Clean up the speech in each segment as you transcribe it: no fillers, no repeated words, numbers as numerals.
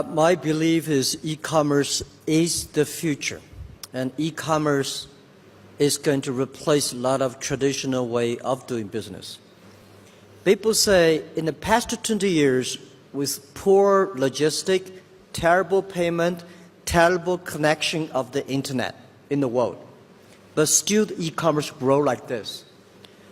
My belief is e-commerce is the future, and e-commerce is going to replace a lot of traditional way of doing business. People say in the past 20 years, with poor logistic, terrible payment, terrible connection of the internet in the world, but still the e-commerce grow like this.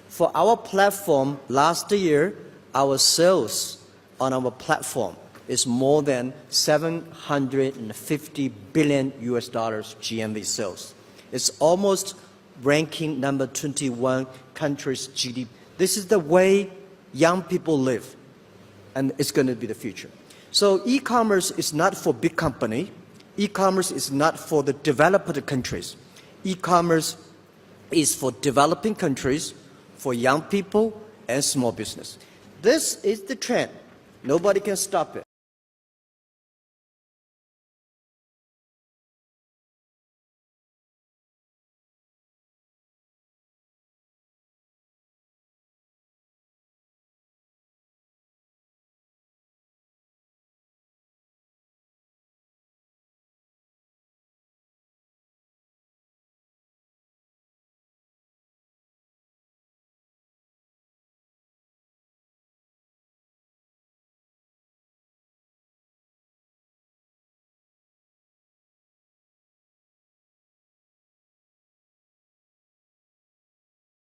For our platform, last year, our sales on our platform is more than 750 billion US dollars GMV sales. It's almost ranking number 21 countries GDP. This is the way young people live, and it's going to be the future. So e-commerce is not for big company. E-commerce is not for the developed countries. E-commerce is for developing countries, for young people and small business. This is the trend. Nobody can stop it.